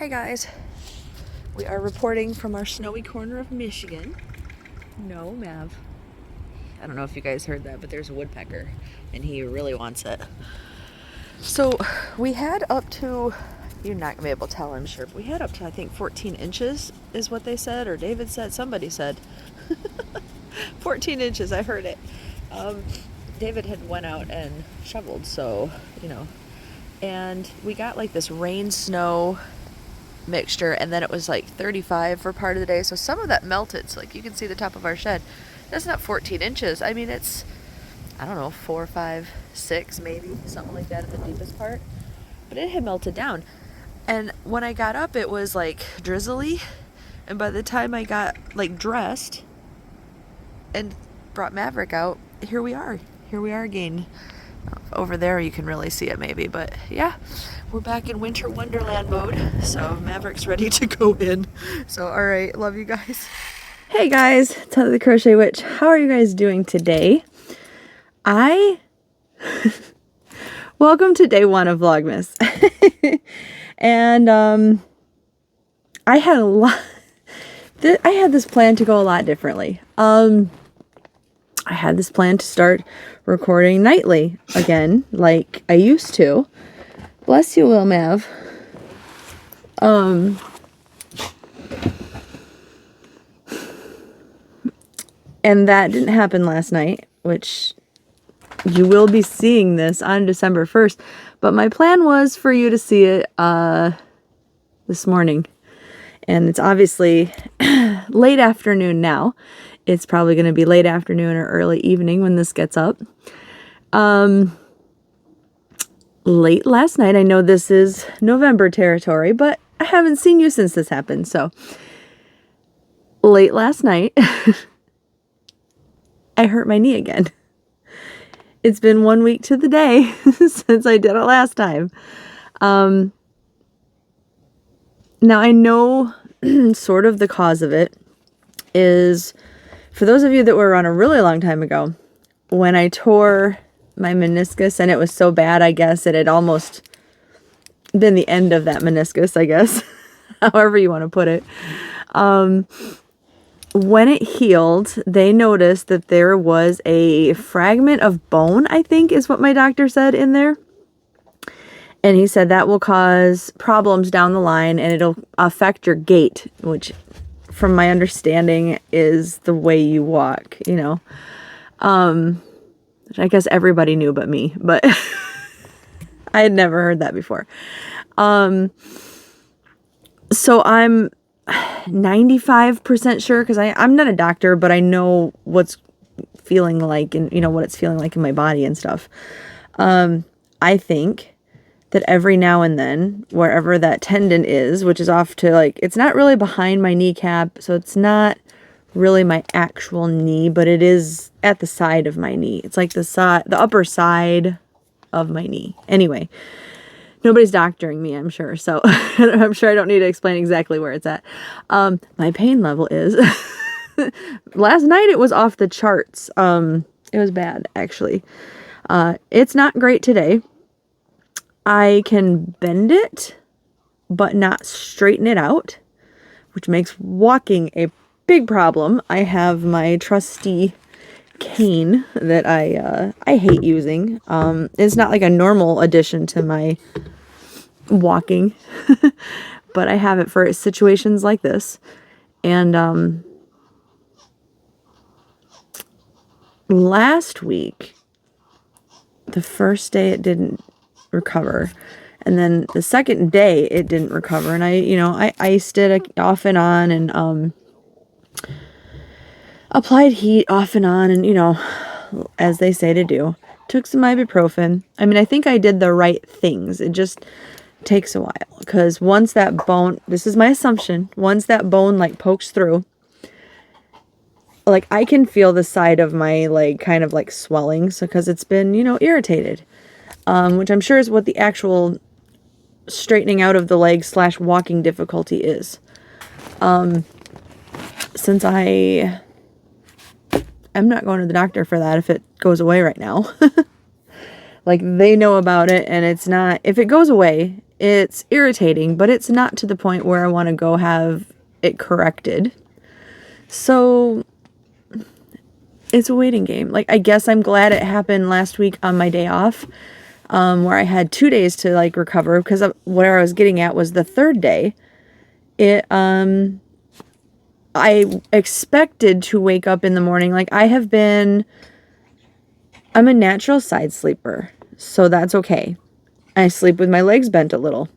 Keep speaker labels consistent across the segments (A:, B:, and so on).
A: Hey guys, we are reporting from our snowy corner of Michigan. No, Mav. I don't know if you guys heard that, but there's a woodpecker and he really wants it. So we had up to, you're not gonna be able to tell, I'm sure, but we had up to, I think, 14 inches is what they said, or David said, somebody said. 14 inches, I heard it. David had went out and shoveled, so, and we got like this rain snow mixture, and then it was like 35 for part of the day, so some of that melted. So like you can see the top of our shed, that's not 14 inches. I mean, it's, I don't know, 4, 5, 6 maybe, something like that at the deepest part, but it had melted down. And when I got up, it was like drizzly, and by the time I got like dressed and brought Maverick out, here we are again. Over there you can really see it maybe, but yeah, we're back in winter wonderland mode, so Maverick's ready to go in. So all right, love you guys. Hey guys, it's Heather the Crochet Witch. How are you guys doing today? Welcome to day 1 of Vlogmas. And I had this plan to go a lot differently. I had this plan to start recording nightly again, like I used to. Bless you, Will Mav. And that didn't happen last night, which you will be seeing this on December 1st. But my plan was for you to see it this morning. And it's obviously late afternoon now. It's probably going to be late afternoon or early evening when this gets up. Late last night, I know this is November territory, but I haven't seen you since this happened. So late last night, I hurt my knee again. It's been 1 week to the day since I did it last time. Now I know sort of the cause of it is, for those of you that were on a really long time ago, when I tore my meniscus, and it was so bad, I guess it had almost been the end of that meniscus, I guess, however you want to put it. When it healed, they noticed that there was a fragment of bone, I think is what my doctor said in there. And he said that will cause problems down the line and it'll affect your gait, which from my understanding is the way you walk, which I guess everybody knew but me, but I had never heard that before. So I'm 95% sure, because I'm not a doctor, but I know what's feeling like, and what it's feeling like in my body and stuff. I think that every now and then, wherever that tendon is, which is off to it's not really behind my kneecap, so it's not really my actual knee, but it is at the side of my knee. It's like the upper side of my knee. Anyway, nobody's doctoring me, I'm sure, so I'm sure I don't need to explain exactly where it's at. My pain level is, last night it was off the charts. It was bad, actually. It's not great today. I can bend it, but not straighten it out, which makes walking a big problem. I have my trusty cane that I hate using. It's not like a normal addition to my walking, but I have it for situations like this. And last week, the first day it didn't recover, and then the second day it didn't recover, and I iced it off and on, and applied heat off and on, and as they say to do, took some ibuprofen. I mean, I think I did the right things. It just takes a while, because once that bone, this is my assumption, once that bone pokes through, I can feel the side of my leg kind of swelling, so because it's been irritated. Which I'm sure is what the actual straightening out of the leg / walking difficulty is. Since I'm not going to the doctor for that if it goes away right now. They know about it, and it's not, if it goes away, It's irritating, but it's not to the point where I want to go have it corrected. So it's a waiting game. Like, I guess I'm glad it happened last week on my day off, where I had 2 days to like recover, because where I was getting at was the third day. I expected to wake up in the morning. Like, I'm a natural side sleeper, so that's okay. I sleep with my legs bent a little.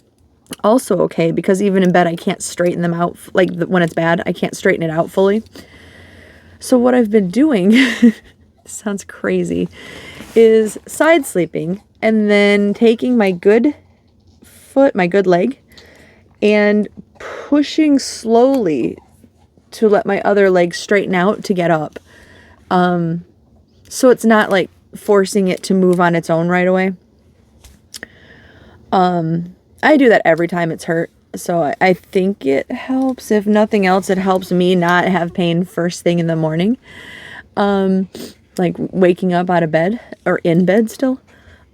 A: Also okay, because even in bed, I can't straighten them out. Like, when it's bad, I can't straighten it out fully. So what I've been doing, sounds crazy, is side sleeping and then taking my good foot, my good leg, and pushing slowly to let my other leg straighten out to get up. So it's not like forcing it to move on its own right away. I do that every time it's hurt. So I think it helps. If nothing else, it helps me not have pain first thing in the morning. Like waking up out of bed or in bed still.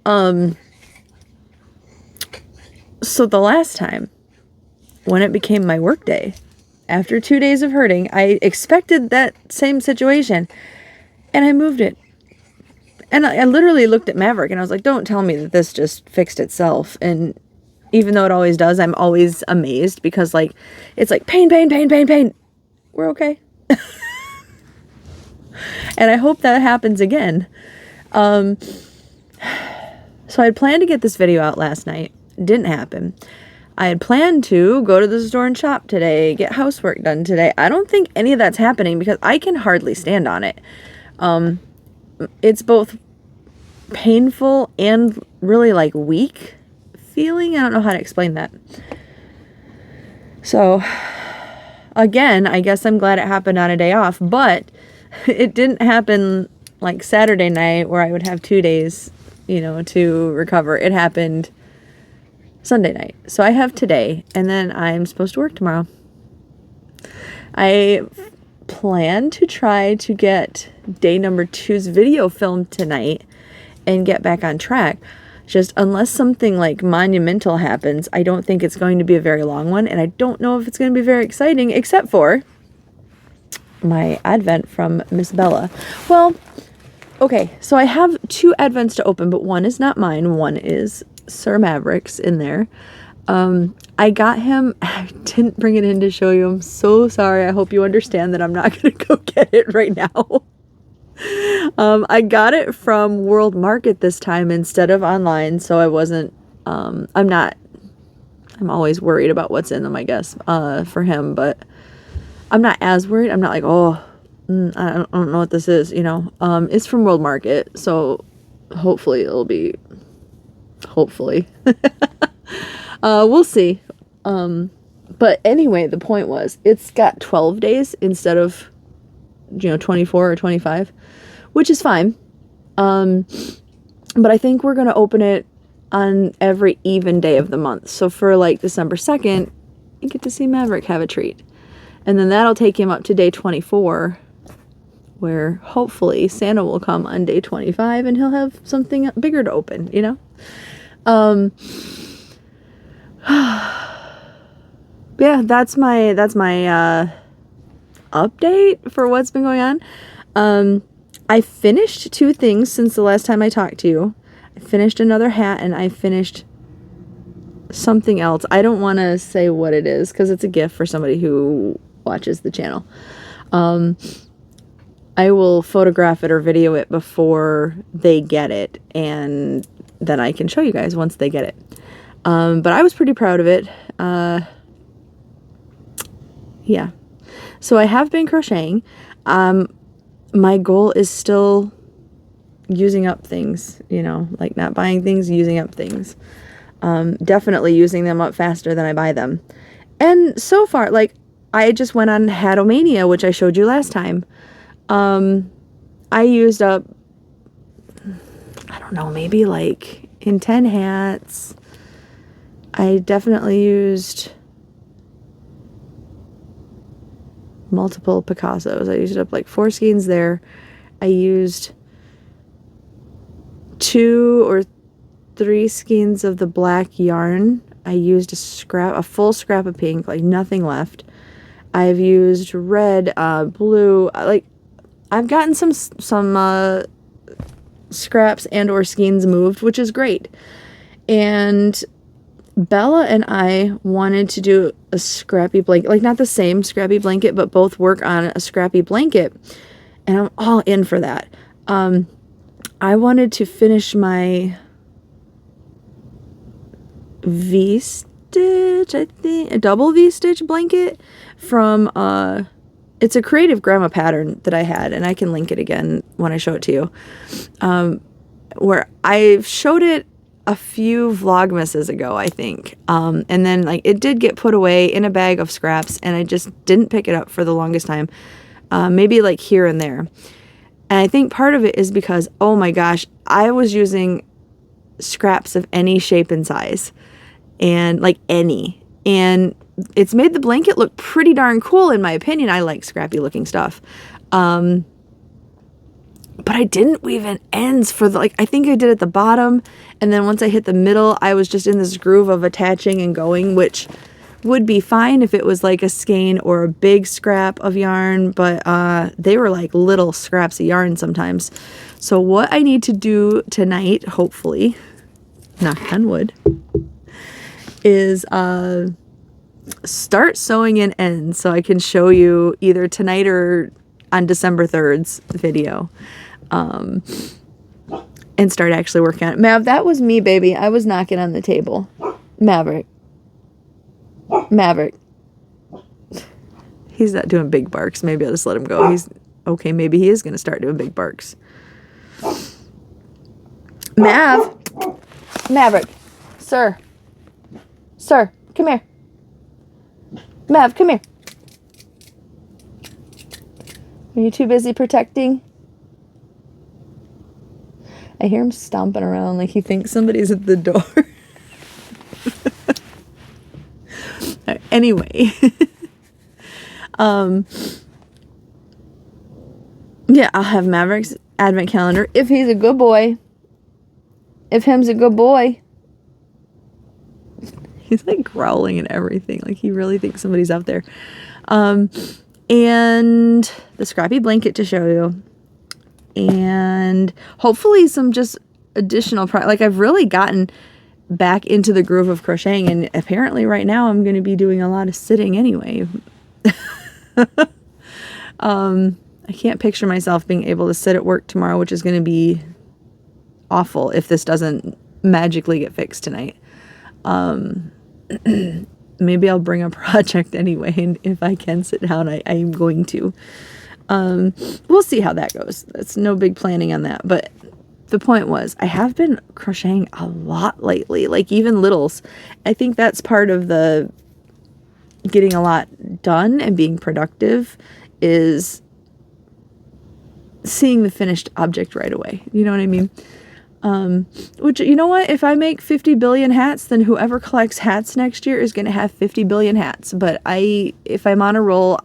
A: So the last time when it became my work day, after 2 days of hurting, I expected that same situation and I moved it. And I literally looked at Maverick and I was like, don't tell me that this just fixed itself. And even though it always does, I'm always amazed because like, it's like pain, pain, pain, pain, pain. We're okay. And I hope that happens again. So I had planned to get this video out last night. It didn't happen. I had planned to go to the store and shop today, get housework done today. I don't think any of that's happening because I can hardly stand on it. It's both painful and really like weak feeling. I don't know how to explain that. So again, I guess I'm glad it happened on a day off, but it didn't happen like Saturday night where I would have 2 days, to recover. It happened Sunday night. So I have today and then I'm supposed to work tomorrow. I plan to try to get day number 2's video filmed tonight and get back on track. Just unless something like monumental happens, I don't think it's going to be a very long one, and I don't know if it's going to be very exciting, except for my advent from Miss Bella. Well, okay, so I have 2 advents to open, but one is not mine. One is Sir Maverick's in there. I got him. I didn't bring it in to show you. I'm so sorry. I hope you understand that I'm not going to go get it right now. I got it from World Market this time instead of online, so I wasn't, I'm always worried about what's in them, I guess, for him, but I'm not as worried. I'm not like, I don't know what this is, it's from World Market, so hopefully it'll be, we'll see. But anyway, the point was, it's got 12 days instead of, 24 or 25, which is fine. But I think we're going to open it on every even day of the month. So for like December 2nd, you get to see Maverick have a treat. And then that'll take him up to day 24, where hopefully Santa will come on day 25 and he'll have something bigger to open, Yeah, that's my update for what's been going on. I finished 2 things since the last time I talked to you. I finished another hat and I finished something else. I don't want to say what it is because it's a gift for somebody who watches the channel. I will photograph it or video it before they get it, and then I can show you guys once they get it. But I was pretty proud of it. Yeah. So I have been crocheting. My goal is still using up things, like not buying things, using up things. Definitely using them up faster than I buy them. And so far, like, I just went on Hatomania, which I showed you last time. I used up, I don't know, maybe like in 10 hats, I definitely used multiple Picassos. I used up like 4 skeins there. I used 2 or 3 skeins of the black yarn I used a full scrap of pink, like nothing left. I've used red, blue, like I've gotten some scraps and or skeins moved, which is great. And Bella and I wanted to do a scrappy blanket, like not the same scrappy blanket, but both work on a scrappy blanket. And I'm all in for that. I wanted to finish my V-stitch, I think, a double V-stitch blanket from, it's a Creative Grandma pattern that I had, and I can link it again when I show it to you, where I've showed it a few Vlogmases ago, I think, and then like it did get put away in a bag of scraps, and I just didn't pick it up for the longest time, maybe like here and there. And I think part of it is because, oh my gosh, I was using scraps of any shape and size, and like any, and it's made the blanket look pretty darn cool in my opinion. I like scrappy looking stuff. But I didn't weave in ends for the, like, I think I did at the bottom, and then once I hit the middle, I was just in this groove of attaching and going, which would be fine if it was like a skein or a big scrap of yarn, but they were like little scraps of yarn sometimes. So what I need to do tonight, hopefully, knock on wood, is start sewing in ends so I can show you either tonight or on December 3rd's video, and start actually working on it. Mav, that was me, baby. I was knocking on the table. Maverick. He's not doing big barks. Maybe I'll just let him go. He's okay. Maybe he is going to start doing big barks. Maverick. Sir, come here. Mav, come here. Are you too busy protecting? I hear him stomping around like he thinks somebody's at the door. Anyway. Yeah, I'll have Maverick's advent calendar if he's a good boy. If him's a good boy. He's like growling and everything. Like he really thinks somebody's out there. And the scrappy blanket to show you. And hopefully some just additional, like I've really gotten back into the groove of crocheting, and apparently right now I'm going to be doing a lot of sitting anyway. I can't picture myself being able to sit at work tomorrow, which is going to be awful if this doesn't magically get fixed tonight. Maybe I'll bring a project anyway, and if I can sit down, I am going to. We'll see how that goes. That's no big planning on that, but the point was, I have been crocheting a lot lately, like even littles. I think that's part of the getting a lot done and being productive, is seeing the finished object right away. You know what I mean? Which, you know what? If I make 50 billion hats, then whoever collects hats next year is going to have 50 billion hats. But if I'm on a roll,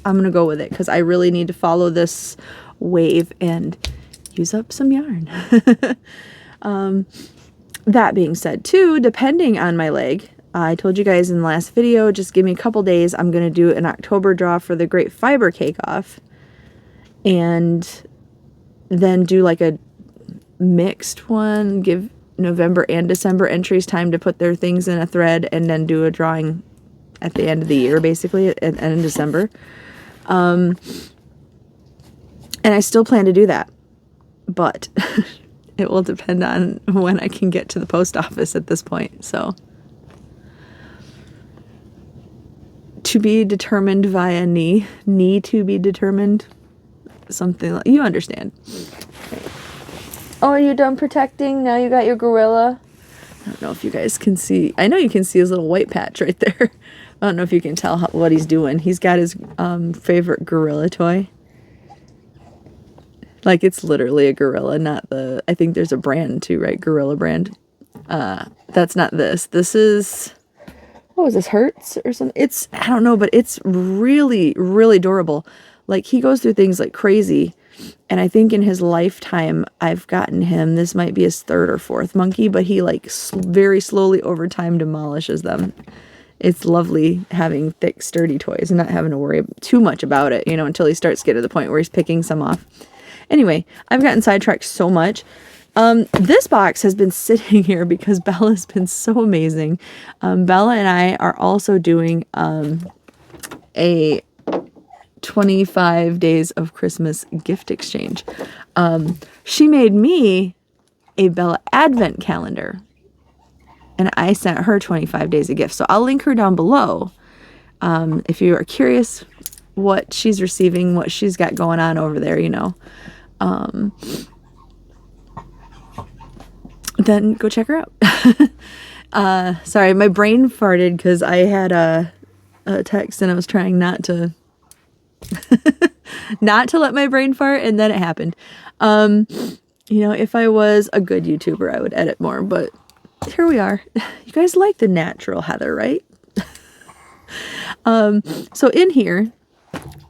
A: I'm going to go with it, because I really need to follow this wave and use up some yarn. That being said, too, depending on my leg, I told you guys in the last video, just give me a couple days. I'm going to do an October draw for the Great Fiber Cake Off, and then do like a mixed one, give November and December entries time to put their things in a thread, and then do a drawing at the end of the year, basically, at the end of December. And I still plan to do that, but it will depend on when I can get to the post office at this point. So, to be determined via knee to be determined, something like, you understand. Oh, are you done protecting? Now you got your gorilla? I don't know if you guys can see. I know you can see his little white patch right there. I don't know if you can tell what he's doing. He's got his favorite gorilla toy. Like, it's literally a gorilla, not the... I think there's a brand too, right? Gorilla brand. That's not this. This is... What was this? Hertz or something? It's... I don't know, but it's really, really adorable. Like, he goes through things like crazy. And I think in his lifetime, I've gotten him, this might be his third or fourth monkey, but he like very slowly over time demolishes them. It's lovely having thick, sturdy toys and not having to worry too much about it, you know, until he starts getting to the point where he's picking some off. Anyway, I've gotten sidetracked so much. This box has been sitting here because Bella's been so amazing. Bella and I are also doing a 25 days of Christmas gift exchange. She made me a Bella Advent calendar, and I sent her 25 days of gifts. So I'll link her down below. If you are curious what she's receiving, what she's got going on over there, you know, then go check her out. Sorry, my brain farted because I had a text and I was trying not to not to let my brain fart, and then it happened. You know, if I was a good YouTuber, I would edit more, but here we are. You guys like the natural Heather, right? So in here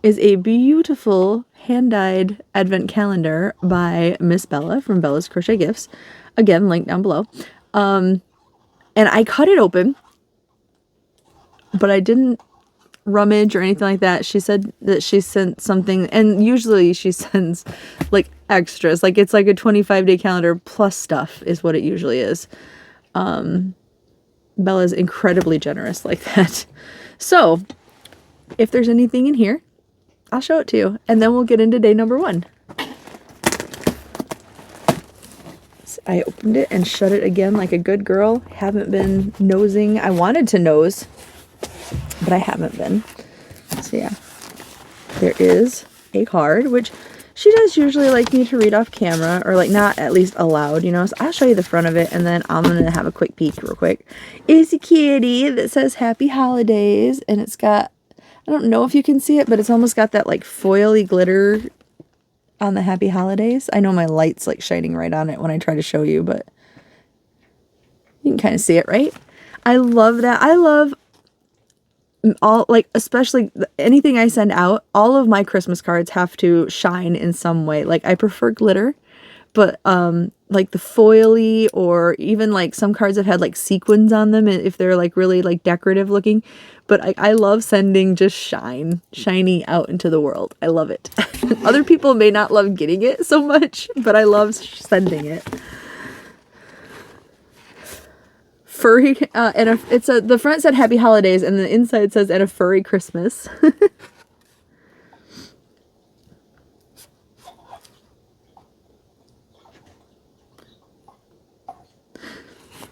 A: is a beautiful hand-dyed advent calendar by Miss Bella from Bella's Crochet Gifts. Again, link down below. And I cut it open, but I didn't rummage or anything like that. She said that she sent something, and usually she sends like extras, like it's like a 25-day calendar plus stuff is what it usually is. Bella's incredibly generous like that. So if there's anything in here, I'll show it to you, and then we'll get into day number 1. So I opened it and shut it again like a good girl. Haven't been nosing. I wanted to nose, but I haven't been. So yeah, there is a card, which she does usually like me to read off camera, or like not at least aloud, you know. So I'll show you the front of it, and then I'm gonna have a quick peek real quick. It's a kitty that says Happy Holidays, and it's got, I don't know if you can see it, but it's almost got that like foily glitter on the Happy Holidays. I know my light's like shining right on it when I try to show you, but you can kind of see it, right? I love that. I love all, like, especially anything I send out, all of my Christmas cards have to shine in some way. Like, I prefer glitter, but like the foily, or even like some cards have had like sequins on them if they're like really like decorative looking. But I love sending just shiny out into the world. I love it. Other people may not love getting it so much, but I love sending it. Furry, and the front said Happy Holidays, and the inside says, and a furry Christmas.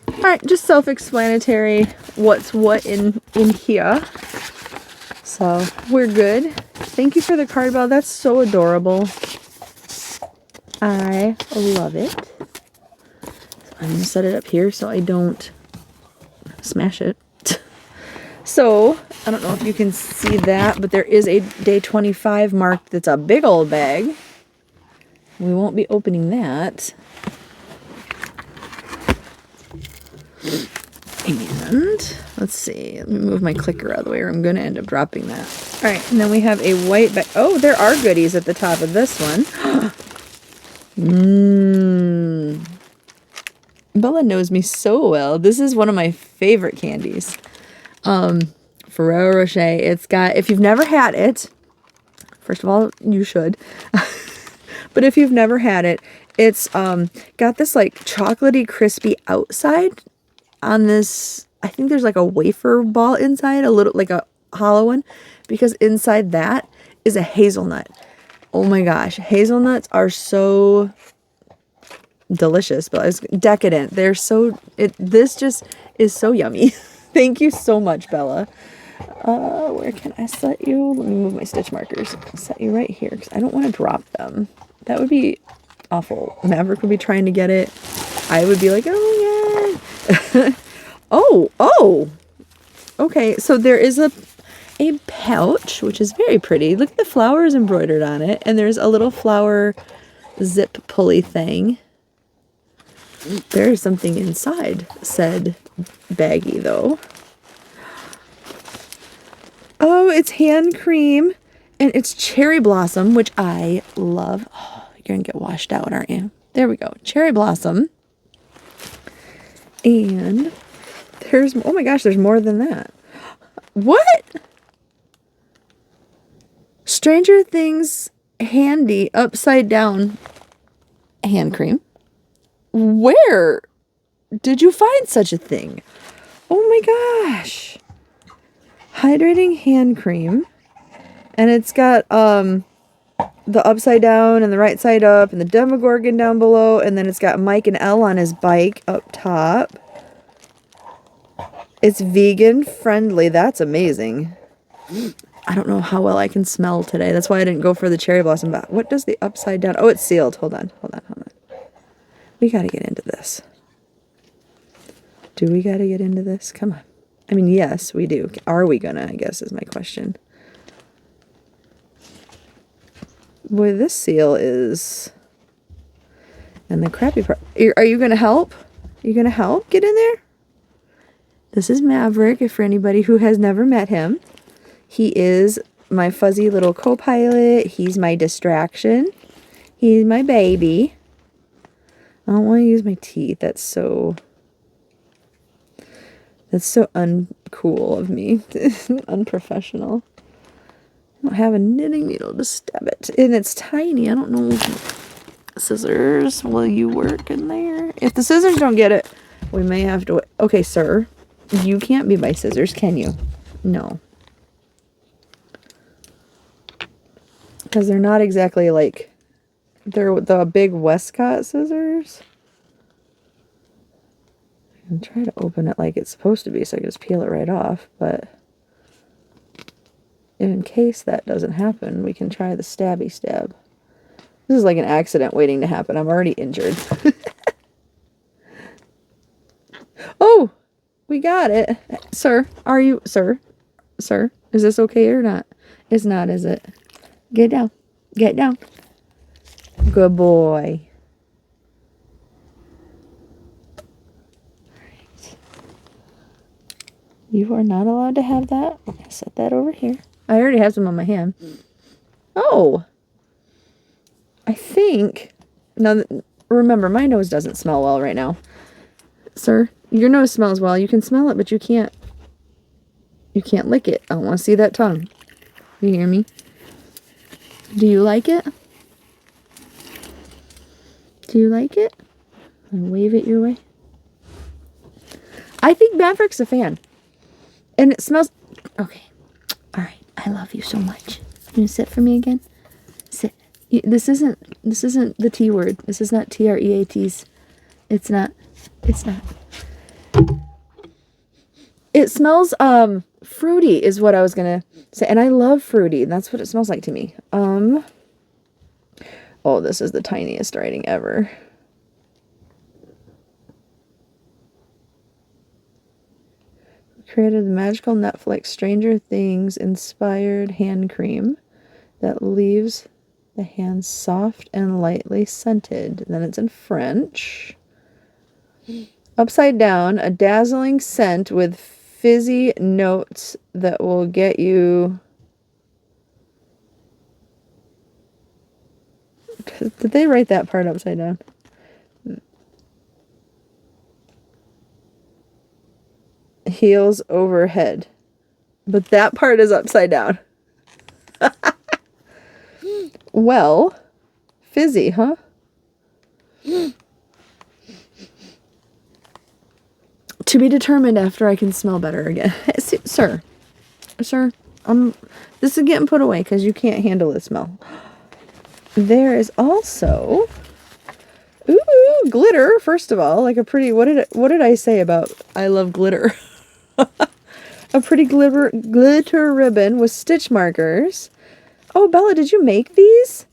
A: All right, just self-explanatory what's what in here. So we're good. Thank you for the card, Belle. That's so adorable. I love it. So I'm gonna set it up here so I don't smash it. So I don't know if you can see that, but there is a day 25 marked. That's a big old bag. We won't be opening that. And let's see, let me move my clicker out of the way, or I'm going to end up dropping that. All right, and then we have a white bag. Oh, there are goodies at the top of this one. Bella knows me so well. This is one of my favorite candies. Ferrero Rocher. It's got, if you've never had it, first of all, you should. But if you've never had it, it's got this like chocolatey, crispy outside on this, I think there's like a wafer ball inside, a little like a hollow one, because inside that is a hazelnut. Oh my gosh, hazelnuts are so delicious, but it's decadent. They're so, this just is so yummy. Thank you so much, Bella. Where can I set you? Let me move my stitch markers. I'll set you right here because I don't want to drop them. That would be awful. Maverick would be trying to get it. I would be like, oh yeah. oh. Okay, so there is a pouch, which is very pretty. Look at the flowers embroidered on it. And there's a little flower zip pulley thing. There is something inside said baggie, though. Oh, it's hand cream. And it's Cherry Blossom, which I love. Oh, you're going to get washed out, aren't you? There we go. Cherry Blossom. And there's, oh my gosh, there's more than that. What? Stranger Things Handy Upside Down Hand Cream. Where did you find such a thing? Oh my gosh. Hydrating hand cream. And it's got the upside down and the right side up and the Demogorgon down below. And then it's got Mike and Elle on his bike up top. It's vegan friendly. That's amazing. I don't know how well I can smell today. That's why I didn't go for the cherry blossom. But what does the upside down? Oh, it's sealed. Hold on. We got to get into this. Do we got to get into this? Come on. I mean, yes, we do. Are we gonna, I guess, is my question. Boy, this seal is... And the crappy part... Are you gonna help? You gonna help get in there? This is Maverick, if for anybody who has never met him. He is my fuzzy little co-pilot. He's my distraction. He's my baby. I don't want to use my teeth. That's so uncool of me. Unprofessional. I don't have a knitting needle to stab it. And it's tiny. I don't know. Scissors, will you work in there? If the scissors don't get it, we may have to... Okay, sir. You can't be my scissors, can you? No. Because they're not exactly like... They're the big Westcott scissors. I can try to open it like it's supposed to be so I can just peel it right off, but in case that doesn't happen, we can try the stabby stab. This is like an accident waiting to happen. I'm already injured. Oh, we got it. Sir, are you, sir, is this okay or not? It's not, is it? Get down. Get down. Good boy. You are not allowed to have that. I'm going to set that over here. I already have some on my hand. Oh. I think... Now, remember, my nose doesn't smell well right now. Sir, your nose smells well. You can smell it, but you can't... You can't lick it. I don't want to see that tongue. You hear me? Do you like it? Do you like it? And wave it your way. I think Maverick's a fan. And it smells... Okay. All right. I love you so much. You gonna sit for me again? Sit. This isn't the T word. This is not TREATs. It's not. It's not. It smells fruity is what I was gonna say. And I love fruity. That's what it smells like to me. Oh, this is the tiniest writing ever. Created the magical Netflix Stranger Things inspired hand cream that leaves the hands soft and lightly scented. Then it's in French. Upside down, a dazzling scent with fizzy notes that will get you... Did they write that part upside down? Heels overhead. But that part is upside down. Well, fizzy, huh? To be determined after I can smell better again. Sir, this is getting put away because you can't handle the smell. There is also, ooh, glitter. First of all, like a pretty. What did I say about I love glitter? A pretty glitter ribbon with stitch markers. Oh, Bella, did you make these?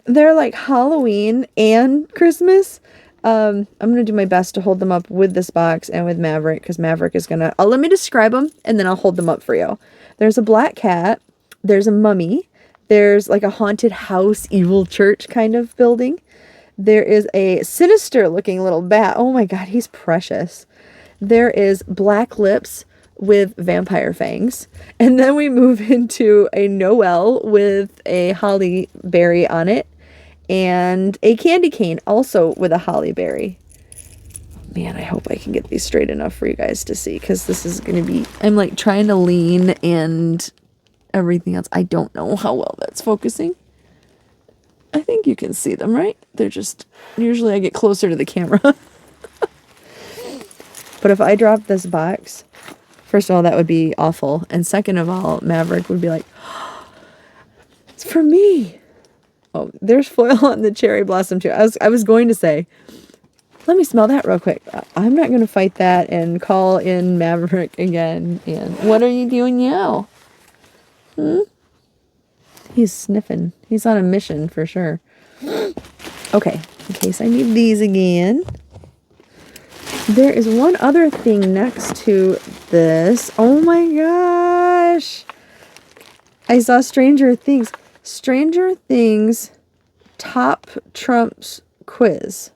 A: They're like Halloween and Christmas. I'm going to do my best to hold them up with this box and with Maverick, because Maverick is going to... let me describe them, and then I'll hold them up for you. There's a black cat. There's a mummy. There's like a haunted house, evil church kind of building. There is a sinister looking little bat. Oh my god, he's precious. There is black lips with vampire fangs. And then we move into a Noel with a holly berry on it. And a candy cane also with a holly berry. Man, I hope I can get these straight enough for you guys to see, because this is going to be, I'm like trying to lean and everything else. I don't know how well that's focusing. I think you can see them, right? They're just, usually I get closer to the camera. But if I drop this box, first of all, that would be awful. And second of all, Maverick would be like, oh, it's for me. Oh, there's foil on the cherry blossom too. I was going to say, let me smell that real quick. I'm not going to fight that and call in Maverick again. And what are you doing now? He's sniffing. He's on a mission for sure. Okay, in case I need these again. There is one other thing next to this. Oh my gosh. I saw Stranger Things. Stranger Things Top Trumps Quiz.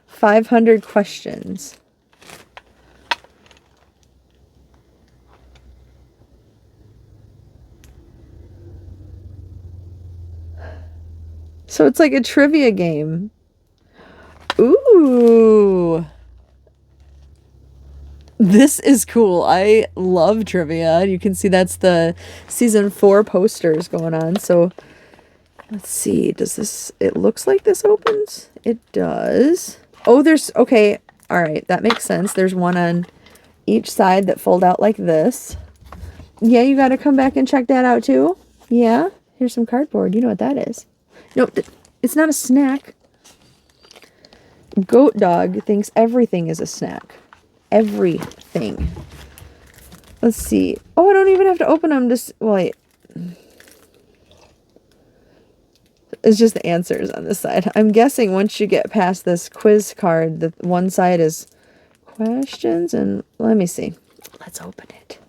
A: 500 questions. So it's like a trivia game. Ooh. This is cool. I love trivia. You can see that's the season 4 posters going on. So let's see. Does this, it looks like this opens? It does. Oh, there's, okay. All right. That makes sense. There's one on each side that fold out like this. Yeah, you got to come back and check that out too. Yeah. Here's some cardboard. You know what that is. No, it's not a snack. Goat Dog thinks everything is a snack. Everything. Let's see. Oh, I don't even have to open them. Just wait. It's just the answers on this side. I'm guessing once you get past this quiz card, the one side is questions, and let me see. Let's open it.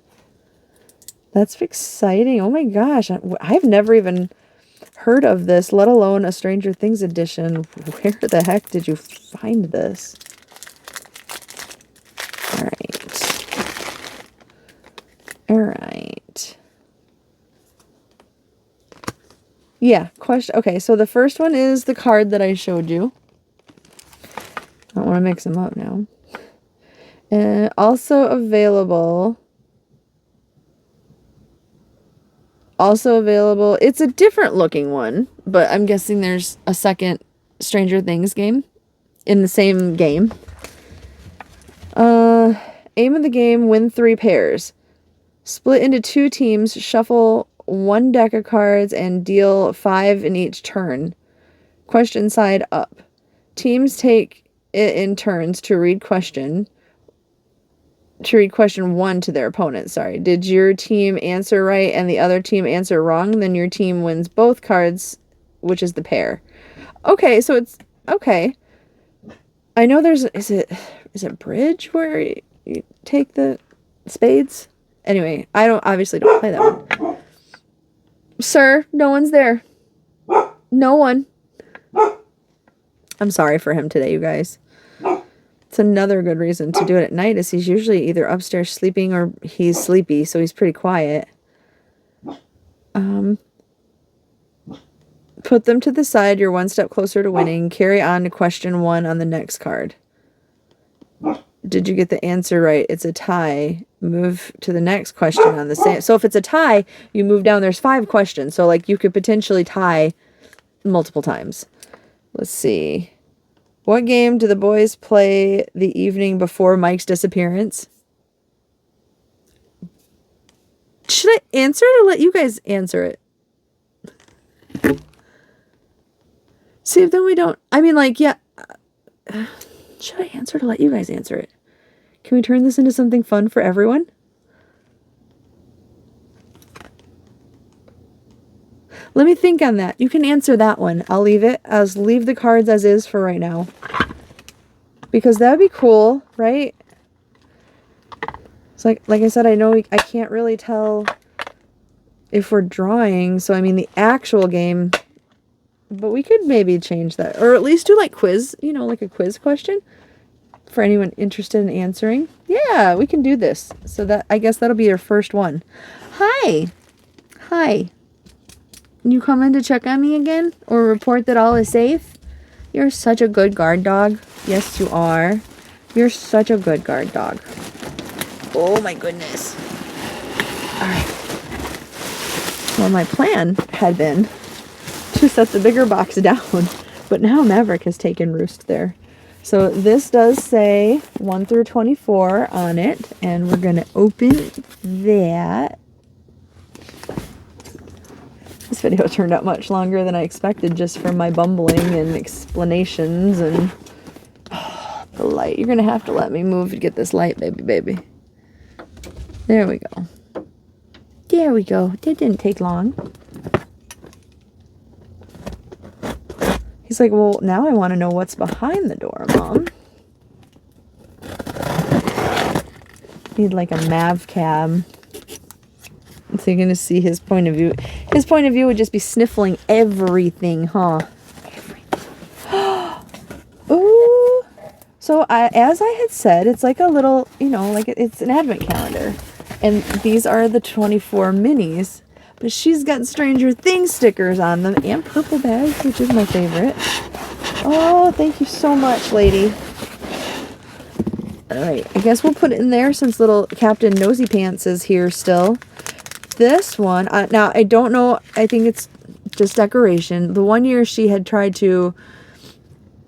A: That's exciting. Oh my gosh. I've never even heard of this, let alone a Stranger Things edition. Where the heck did you find this? All right. All right. Yeah, question. Okay, so the first one is the card that I showed you. I don't want to mix them up now. And also available. It's a different looking one, but I'm guessing there's a second Stranger Things game in the same game. Aim of the game, win 3 pairs. Split into 2 teams, shuffle 1 deck of cards, and deal 5 in each turn. Question side up. Teams take it in turns to read question 1 to their opponent. Sorry. Did your team answer right and the other team answer wrong? Then your team wins both cards, which is the pair. Okay, so it's okay. I know there's, is it bridge where you take the spades? Anyway, I obviously don't play that one. Sir, no one's there. No one. I'm sorry for him today, you guys. It's another good reason to do it at night, is he's usually either upstairs sleeping or he's sleepy, so he's pretty quiet. Put them to the side. You're 1 step closer to winning. Carry on to question 1 on the next card. Did you get the answer right? It's a tie. Move to the next question on the same. So if it's a tie, you move down. There's 5 questions. So like you could potentially tie multiple times. Let's see. What game do the boys play the evening before Mike's disappearance? Should I answer it or let you guys answer it? See, if then we don't... I mean, like, yeah. Should I answer to let you guys answer it? Can we turn this into something fun for everyone? Let me think on that. You can answer that one. I'll leave it. I'll leave the cards as is for right now. Because that would be cool, right? It's like I said, I know I can't really tell if we're drawing. So, I mean, the actual game... But we could maybe change that. Or at least do like quiz, you know, like a quiz question. for anyone interested in answering. Yeah, we can do this. So that, I guess that'll be your first one. Hi. Hi. You come in to check on me again? Or report that all is safe? You're such a good guard dog. Yes, you are. You're such a good guard dog. Oh my goodness. Alright. Well, my plan had been to set the bigger box down, but now Maverick has taken roost there. So this does say 1 through 24 on it, and we're going to open that. This video turned out much longer than I expected just from my bumbling and explanations and the light. You're going to have to let me move to get this light, baby. There we go. There we go. That didn't take long. He's like, well, now I want to know what's behind the door, Mom. Need like a Mav cab. So you're going to see his point of view. His point of view would just be sniffling everything, huh? Ooh. So as I had said, it's like a little, you know, like it's an advent calendar. And these are the 24 minis. But she's got Stranger Things stickers on them and purple bags, which is my favorite. Oh, thank you so much, lady. Alright, I guess we'll put it in there since little Captain Nosy Pants is here still. This one, now I don't know, I think it's just decoration. The one year she had tried to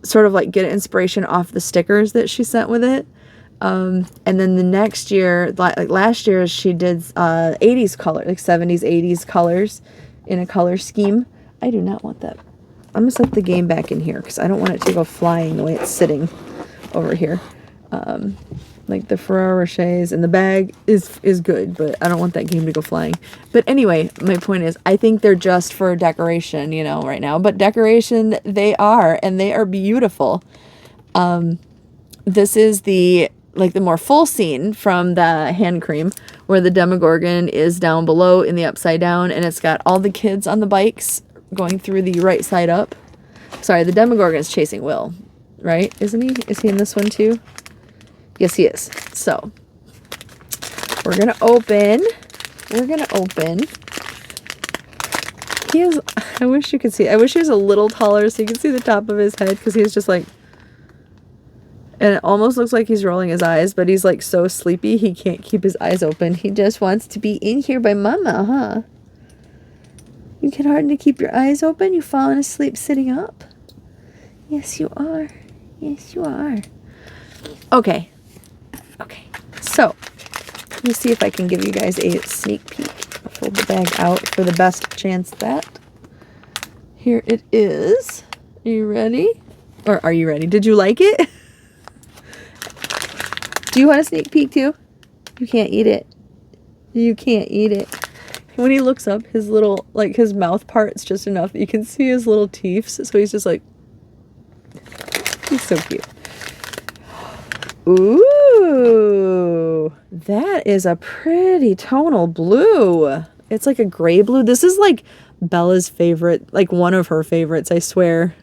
A: sort of like get inspiration off the stickers that she sent with it. And then the next year, like last year, she did 80s color, like 70s, 80s colors in a color scheme. I do not want that. I'm going to set the game back in here because I don't want it to go flying the way it's sitting over here. Like the Ferrero Rochers, and the bag is good, but I don't want that game to go flying. But anyway, my point is, I think they're just for decoration, you know, right now. But decoration, they are, and they are beautiful. This is the more full scene from the hand cream where the Demogorgon is down below in the upside down, and it's got all the kids on the bikes going through the right side up. Sorry, the Demogorgon is chasing Will, right? Isn't he? Is he in this one too? Yes, he is. So we're gonna open. He is, I wish you could see, I wish he was a little taller so you could see the top of his head, because he's just like, and it almost looks like he's rolling his eyes, but he's like so sleepy he can't keep his eyes open. He just wants to be in here by Mama, huh? You can hardly keep your eyes open? You've fallen asleep sitting up? Yes, you are. Yes, you are. Okay. Okay. So, let me see if I can give you guys a sneak peek. I'll fold the bag out for the best chance at that. Here it is. Are you ready? Or are you ready? Did you like it? Do you want a sneak peek too? You can't eat it. You can't eat it. When he looks up, his little, like his mouth part's just enough that you can see his little teeth. So he's just like, he's so cute. Ooh, that is a pretty tonal blue. It's like a gray blue. This is like Bella's favorite, like one of her favorites, I swear.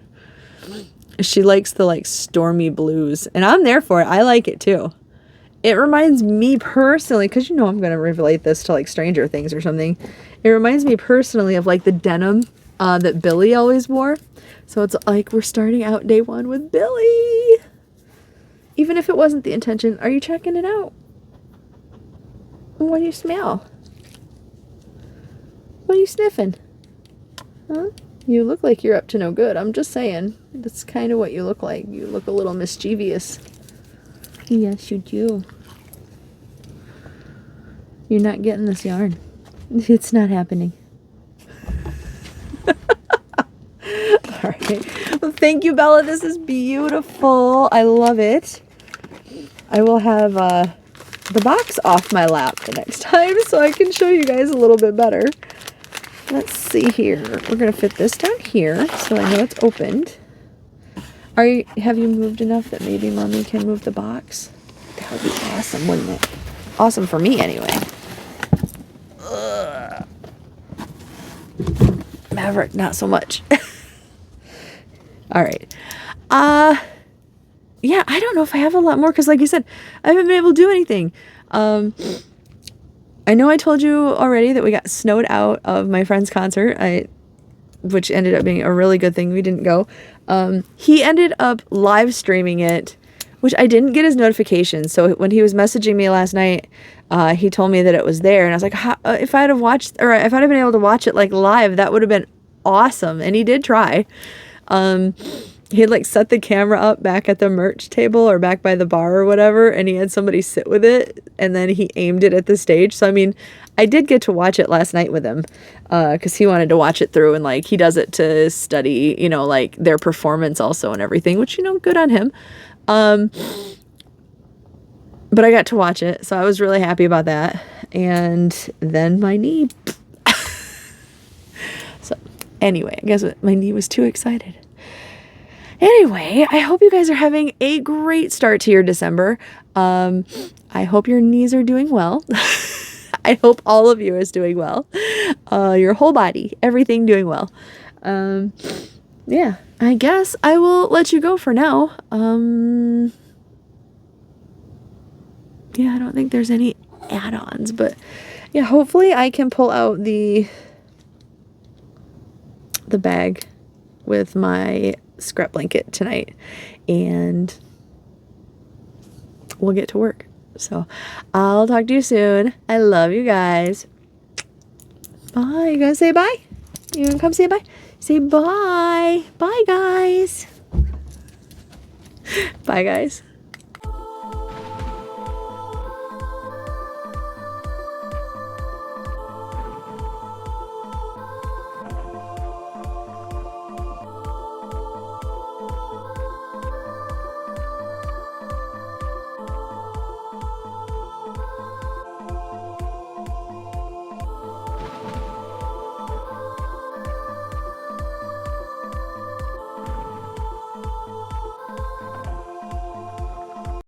A: She likes the like stormy blues, and I'm there for it. I like it too. It reminds me personally, because you know I'm going to relate this to like Stranger Things or something. It reminds me personally of like the denim that Billy always wore. So it's like we're starting out day one with Billy. Even if it wasn't the intention. Are you checking it out? What do you smell? What are you sniffing? Huh? You look like you're up to no good. I'm just saying. That's kind of what you look like. You look a little mischievous. Yes, you do. You're not getting this yarn. It's not happening. Alright. Well, thank you, Bella. This is beautiful. I love it. I will have the box off my lap the next time so I can show you guys a little bit better. Let's see here. We're going to fit this down here so I know it's opened. Have you moved enough that maybe Mommy can move the box? That would be awesome, wouldn't it? Awesome for me, anyway. Ugh. Maverick, not so much. All right. yeah, I don't know if I have a lot more because, like you said, I haven't been able to do anything. I know I told you already that we got snowed out of my friend's concert, which ended up being a really good thing. We didn't go. He ended up live streaming it, which I didn't get his notifications. So when he was messaging me last night, he told me that it was there, and I was like, if I'd have watched, or if I'd have been able to watch it like live, that would have been awesome. And he did try. He had like set the camera up back at the merch table or back by the bar or whatever, and he had somebody sit with it, and then he aimed it at the stage. So I mean, I did get to watch it last night with him, because he wanted to watch it through, and like he does it to study, you know, like their performance also and everything, which, you know, good on him. But I got to watch it, so I was really happy about that. And then my knee. So anyway, I guess my knee was too excited. Anyway, I hope you guys are having a great start to your December. I hope your knees are doing well. I hope all of you is doing well. Your whole body, everything doing well. Yeah, I guess I will let you go for now. Yeah, I don't think there's any add-ons, but yeah, hopefully I can pull out the bag with my scrap blanket tonight, and we'll get to work. So I'll talk to you soon. I love you guys. Bye. You gonna say bye? You gonna come say bye? Say bye. Bye, guys. Bye, guys.